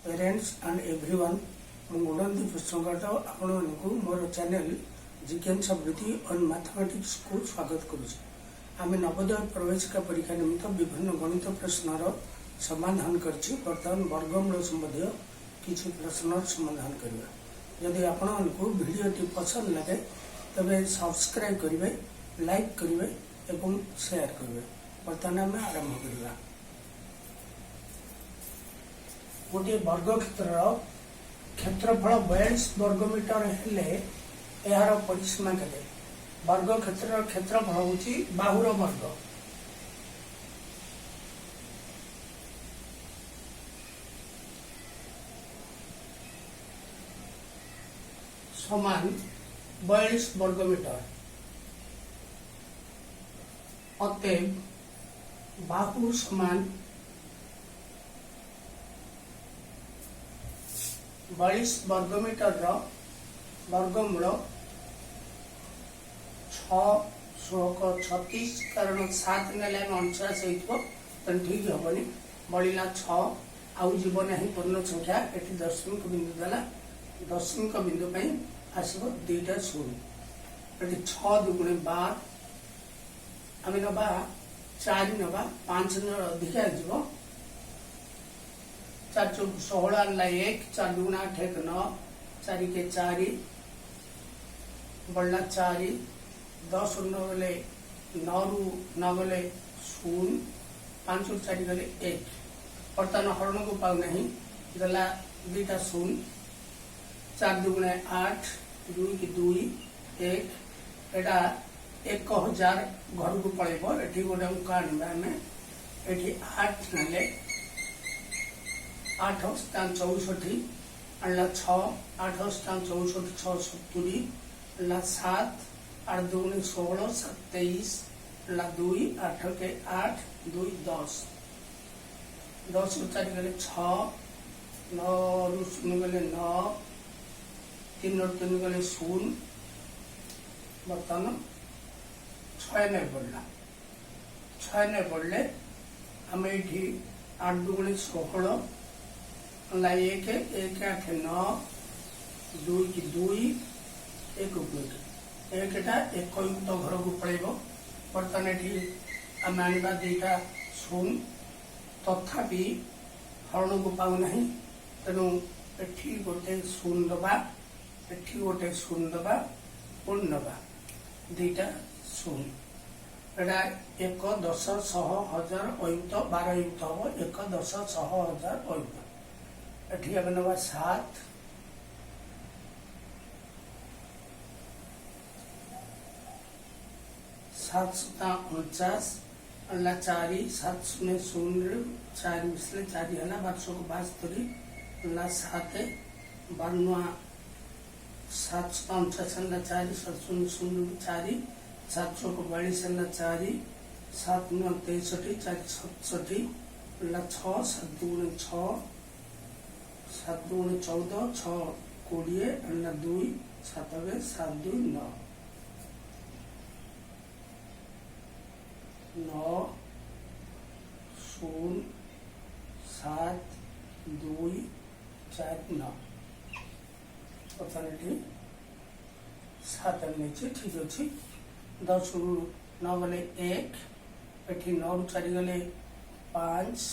Parents and everyone गुणंती Pushpakant आपण मानक मोर channel जिज्ञासा वृत्ति ऑन मैथमेटिक्स को स्वागत करुचे। आम नवोदय प्रवेशिका परीक्षा निमित्त विभिन्न गणित प्रश्नर समाधान करछि। वर्तमान वर्गमूल संबंधी किसी प्रश्न समाधान करवा। यदि आपण मानक वीडियोटी पसंद लगे तबे सब्सक्राइब करेंगे, लाइक करेंगे एवं शेयर करेंगे। वर्तमान आम आरंभ करवा। गोटे वर्ग क्षेत्र क्षेत्रफल 42 वर्गमीटर हेले यार परिसीमा केते? वर्ग क्षेत्र क्षेत्रफल होची बाहुर वर्ग समान 42 वर्गमीटर। अतएव बाहु समान 42 वर्गमीटर वर्गमूल 6 कारण 7 नेले 49 हो ठीक हेनी बढ़ला 6 आउ जीवन ही पूर्ण संख्या ये दशमिक बिंदु देला। दशमिक बिंदु आसो 2टा शून्य ये 6 दुगुणे 12 आम नवा 4 नवा 5 अधिका जीव 4 चौक 16 आनला 1 4 दुगुणा 8 1 9 4 के 4 बढ़ला 4 10 न गले 9 रु न गले 0 5 रु 4 गले 1 बर्तमान हरण को पाऊ नहीं गला 2टा शून्य 4 दुगुणे 8 2 की 2 1 एटा 1000 घर को पड़ेबो। एठी गोटे अंक आनबा हमें एठी 8 नले 8 स्थान 64 अल्ला 6 8 स्थान 64 6 70 अल्ला 7 8 दुगुणे 16 7 23 अल्ला 2 8 के 8 2 10 10 रु 4 गले 6 9 रु 0 गले 9 3 रु 3 गले 0 बर्तमान 6 में बढ़ला 6 में बढ़ले हमें ये 8 दुगुणे 16 1 1 8 9 2 की 2 1 एकटा एक युक्त घर को पड़ेब। बर्तमान ये आम आने 2टा शून्य तथापि हरण को पाऊ ना तेणु एठी गोटे शून्य दबा एठी गोटे शून्य दबा पुणी दबा 2टा शून्य एटा 1 10 100 1000 अयुक्त 12 युक्त हम 1 10 100 1000 अयुक्त एठी आम नवा 7 7 अल्ला 4 7 0 0 4 मिसले 4 है 1272 अल्ला 7 92 7 49 अल्ला 4 7 0 0 4 7 42 अल्ला 4 7 9 63 4 67 अल्ला 6 7 2 6 7 दुगुणे 14 6 20 अल्ला 2 7 7 2 9 9 0 7 2 4 9 पचानटी 7 नीचे ठीक अच्छे 10 रु 9 गले 1 एठी 9 रु 4 गले 5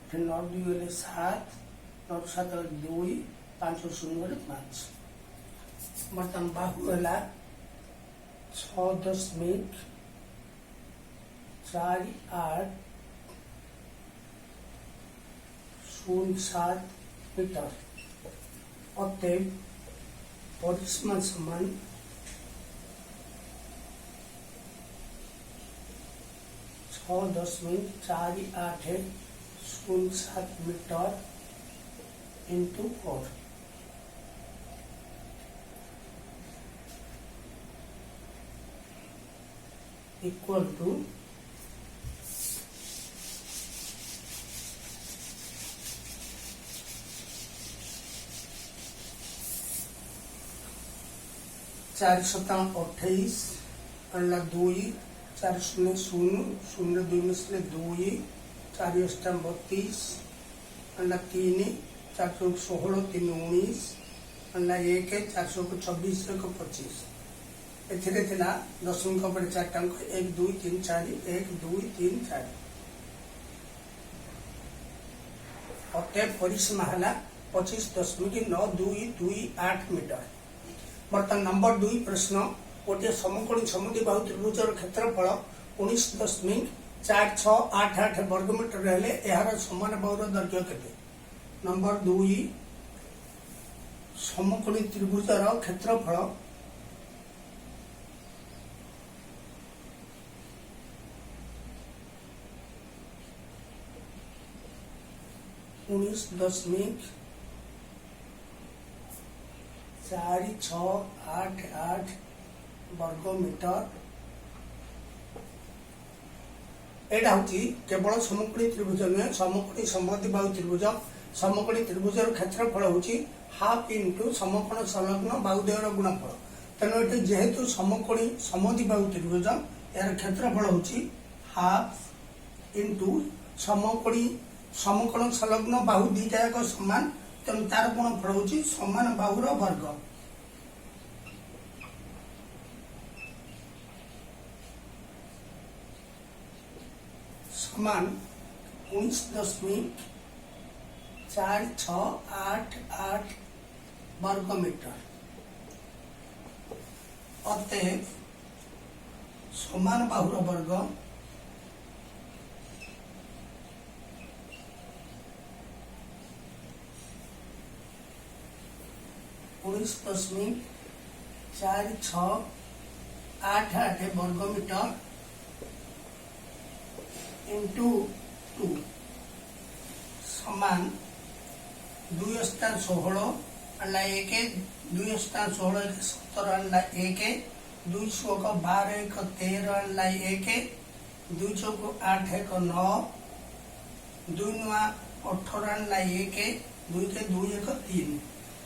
एठी 9 2 गले 7 9 7 2 5 0 गले 5 बर्तमान बाहु है 6.48 07 मीटर। अतएव परिसीमा समान 6.4807 मीटर into 4 equal to 4 सताम 28 अल्ला 2 4 0 0 0 2 मिसले 2 4 अष्टाम 32 अल्ला 3 चार चौक 16 3 19 अल्ला 1 4 चौक 24 1 25 एथिरे थिला दशमिक पर 4 अंक 1 2 3 4 1 2 3 4 अतः परिसीमा है 25.9228 मीटर। बर्तमान नंबर 2 प्रश्न गोटे समकोणी समद्विबाहु त्रिभुजर क्षेत्रफल 19.4688 वर्गमीटर हेले यार समान बाहुर दैर्घ्य केते। नंबर 2 समकोणी त्रिभुजर क्षेत्रफल 19.4688 वर्गमीटर। एटा होची केवल समकोणी त्रिभुज नुहे समकोणी समद्विबाहु त्रिभुज। समकोणी त्रिभुजर क्षेत्रफल होची हाफ इंटू समकोण संलग्न बाहुद्वयर गुणफल। तेणु ये जेहेतु समकोणी समद्विबाहु त्रिभुज यार क्षेत्रफल होची हाफ इंटू समकोणी समकोण संलग्न बाहु दीटा जाक समान। तेणु तार गुणफल होची समान बाहुर वर्ग। समान 19.4688 वर्गमीटर। अतएव समान बाहुर वर्ग 19.4688 वर्गमीटर इंटू 2 समान 2 16 अल्ला 1 2 16 17 अल्ला 1 2 चौक 12 1 13 अल्ला 1 2 चौक 8 1 9 2 नुआ 18 अल्ला 1 2 के 2 1 3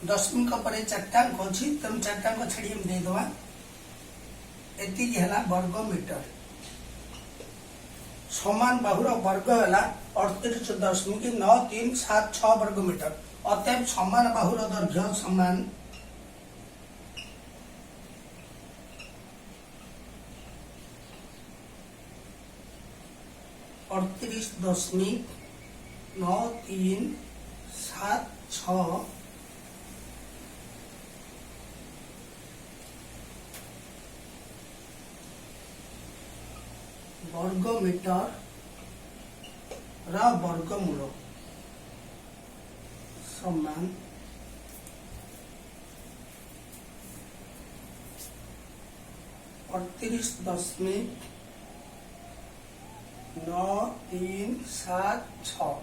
दशमिक पर 4 अंक अच्छी तेणु 4 अंक छाड़ी हम देदवा एति है वर्गमीटर। समान बाहुर वर्ग है 38.9376 वर्गमीटर। अतएव समान बाहुर दैर्घ्य समान 38.9376 वर्गमीटर वर्गमूल समान 38.9376।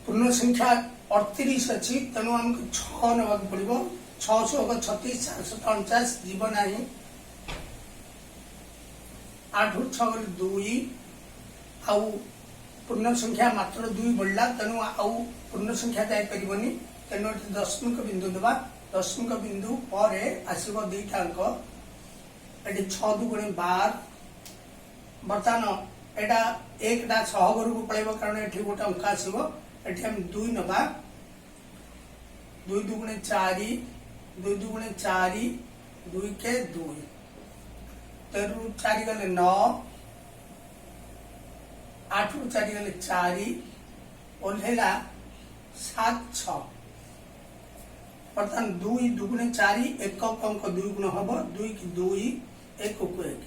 पूर्ण संख्या 38 अच्छी तेणु आमको 6 ना पड़ो 636 449 जीव ना 8 6 2 आउ पूर्ण संख्या मात्र 2 बढ़ला तेणु आउ पूर्ण संख्या जापर तेणु दशमिक बिंदु देवा। दशमिक बिंदु पर आसो दुईटा अंक ये 6 2 गुणे 12। बर्तमान एटा एकटा 6 घर को पड़ेगा कारण ये गोटे अंक आसो ये हम 2 नवा 2 2 गुणे 4 2 2 गुणे 4 2 के 2 तेरु 4 गले 9 8 रु 4 गले 4 ओल्हेला 7 6। बर्तमान 2 2 गुणे 4 एक अंक 2 गुण हम 2 की 2 1 को 1।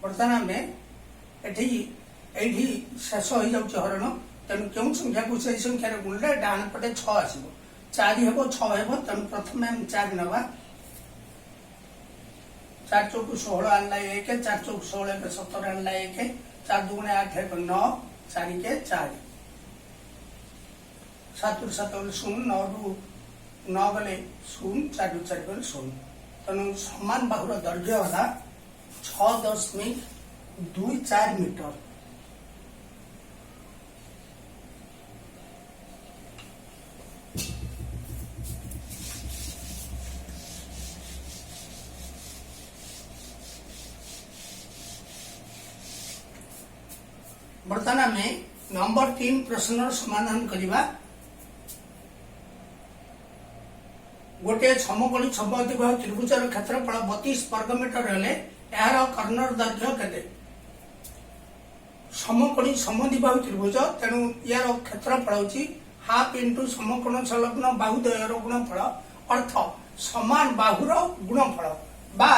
बर्तमान आम ये शेष हो जाऊँ हरण तेणु क्यों संख्या को से संख्यार गुणले डाण पटे 6 आसो 4 हे 6 हे तेणु प्रथम हम 4 नवा 4 चौक 16 आनला 1 4 चौक 16 17 आनला 1 4 2 गुणे 8 1 9 4 के 4 7 रु 7 गले 0 9 रु 9 गले 0 4 रु 4 गले 0 तेणु समान बाहुर दैर्घ्य है 6.24 मीटर। बर्तमान आम नंबर 3 प्रश्न समाधान करवा। गोटे समकोणी समद्विबाहु त्रिभुजर क्षेत्रफल 32 वर्गमीटर हेले यार कर्णर दैर्घ्य केते। समकोणी समद्विबाहु त्रिभुज तेणु यार क्षेत्रफल होची हाफ इंटू समकोण संलग्न बाहुद्वयर गुणफल अर्थ समान बाहुर गुणफल बा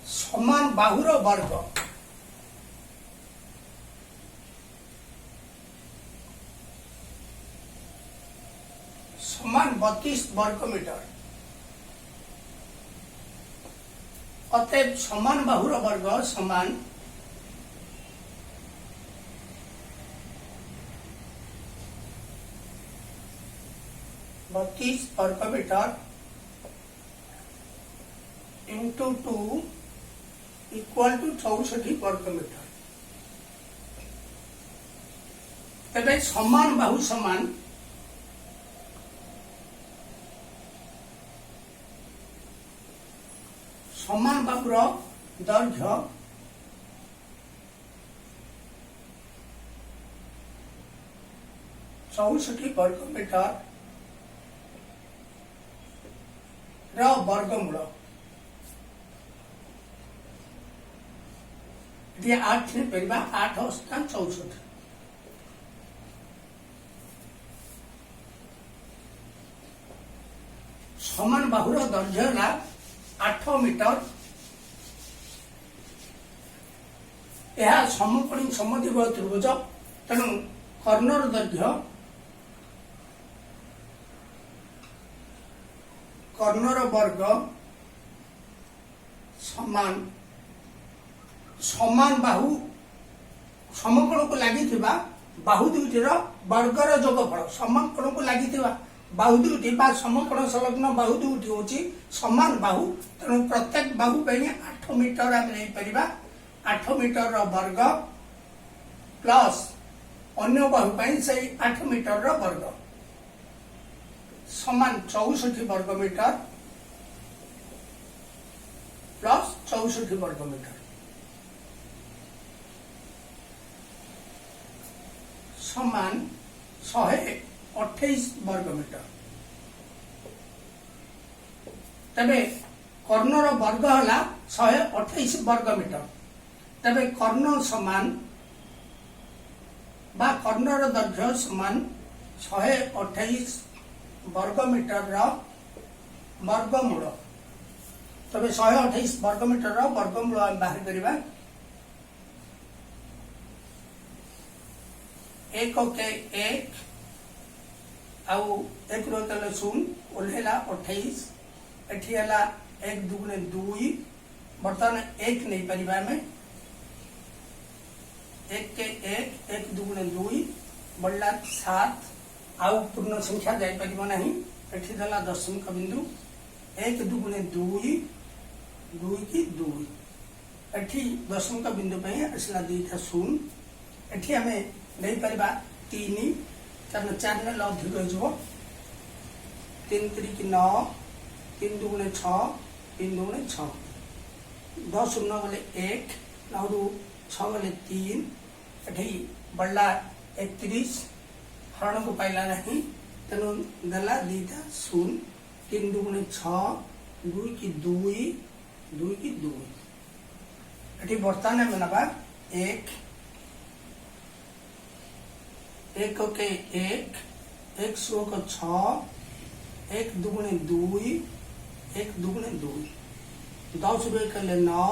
समान बाहुर वर्ग। समान 32 वर्गमीटर अतएव समान बाहुर वर्ग समान बत्तीस वर्गमीटर इंटू 2 इक्वल टू 64 वर्गमीटर। तबे समान बाहु समान समान बाहुर दैर्घ्य चौसठी वर्गमीटर वर्गमूल ये 8 नहीं 8 अष्टान 64 समान बाहुर दैर्घ्य है 8 मीटर। यह समकोणी समद्विबाहु त्रिभुज तेणु कर्णर दैर्घ्य कर्णर वर्ग समान समान बाहु समकोण को लगी बाहु दुईटर वर्गर जोगफल समकोण को लगी बाहु दुईटी समकोण संलग्न बाहु दुईटी होची समान बाहु तेणु प्रत्येक बाहु 8 मीटर आम नहीं पार 8 मीटर वर्ग प्लस अन्य बाहु से 8 मीटर वर्ग समान 64 वर्गमीटर प्लस 64 वर्गमीटर समान 128 वर्गमीटर। तबे कर्णर वर्ग है 128 वर्गमीटर। तबे कर्ण समान बा कर्णर दैर्घ्य समान 128 वर्गमीटर वर्गमूल। तबे 128 वर्गमीटर वर्गमूल आम बाहर करवा। एक के एक आउ एक रोतले शून्य ओल्हेला 28 एठी हला 1 दुगुणे 2 बर्तमान 1 नहीं परिबा में 1 के 1 दुगुणे 2 बढ़ला 7 आउ पूर्ण संख्या जाई परिबो नाही एठी दला दशमिक बिंदु 1 दुगुणे 2 2 की 2 एठी दशमिक बिंदु पे असला दीटा शून्य एठी हमें नहीं परिबा 3 कारण 4 ने अधिक हो 3 3 की 9 3 दुगुणे 6 3 दुगुणे 6 10 शून्य गले 1 9 6 गले 3 एठी बढ़ला 31 हरण को पाइला नहीं तेणु देला दीटा शून्य 3 दुगुणे 6 2 की 2 2 की 2 एठी बर्तमान में नबा 1 एक के एक सौ को 6 1 दुगुणे 2 1 दुगुणे 2 10 रुपये कले 9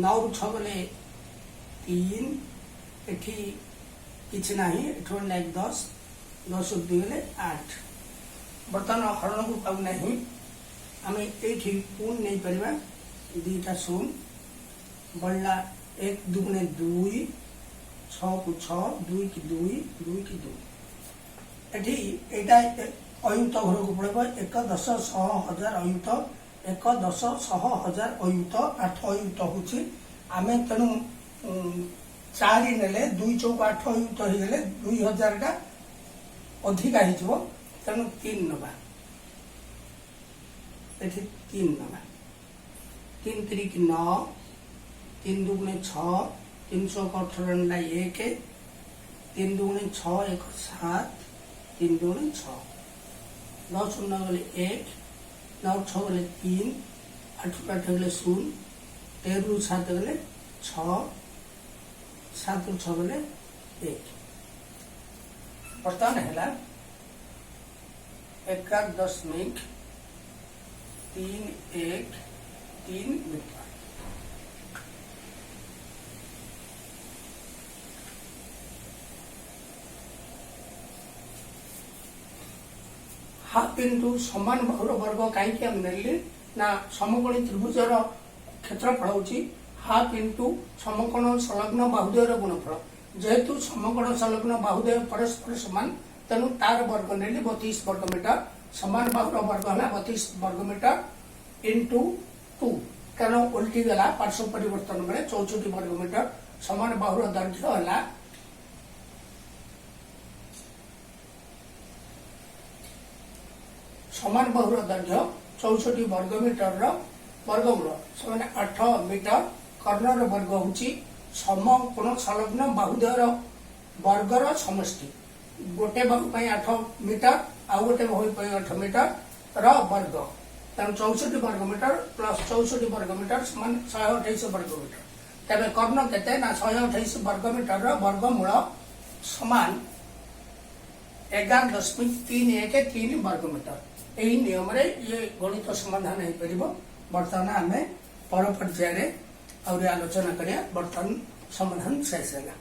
9 6 गले 3 एठी किछि नाही एठो लाइक 10 10 2 गले 8 बर्तमान हरण को पाउ नाही आमे एठी पूर्ण नहीं परिबा दीटा शून्य बढ़ला 1 दुगुणे 2 6 को 6 2 की 2 2 की 2 एठी एटा अयुत घर को पड़ेगा 1 10 100 1000 अयुत 1 10 100 1000 अयुत 8 अयुत होची आमे तेणु 4 नेले 2 चौक 8 अयुत हो गले 2000 टा अधिका हिजो तेणु 3 नबा एठी 3 नबा 3 3 की 9 3 दुगुणे 6 318 1 तीन दुगुणी 6 1 7 तीन दुगुणी 6 9 शून्य गले 1 9 6 गले 3 8 8 गले 0 13 रु 7 गले 6 7 रु 6 गले 1 बर्तमान है 11.313 मीटर। हाफ इंटू समान बाहुर वर्ग कहीं हम नेली ना समकोणी त्रिभुजर क्षेत्रफल होची हाफ इंटू समकोण संलग्न बाहुद्वयर गुणफल जेहेतु समकोण संलग्न बाहुद्वय परस्पर समान तेणु तार वर्ग नेली 32 वर्ग मीटर समान बाहुर वर्ग है 32 वर्ग मीटर इंटू 2 कारण उल्टी गला पार्श्व परिवर्तन बेले 64 वर्ग मीटर समान बाहुर दैर्घ्य है समान बाहुर दैर्घ्य 64 वर्ग मीटर वर्गमूल से 8 मीटर कर्णर वर्ग हूँ समकोण संलग्न बाहुद्वयर वर्गर समष्टि गोटे बाहु 8 मीटर आउ गोटे बाहु 8 मीटर वर्ग तेणु 64 वर्ग मीटर प्लस 64 वर्ग मीटर समान 128 वर्ग मीटर तेज कर्ण केते ना 128 वर्ग मीटर वर्गमूल समान 11.313 वर्ग मीटर यही नियम रे ये गणित समाधान हो पार बर्तमान आम पर पर्यायर आलोचना करिया बर्तमान समाधान शेष है।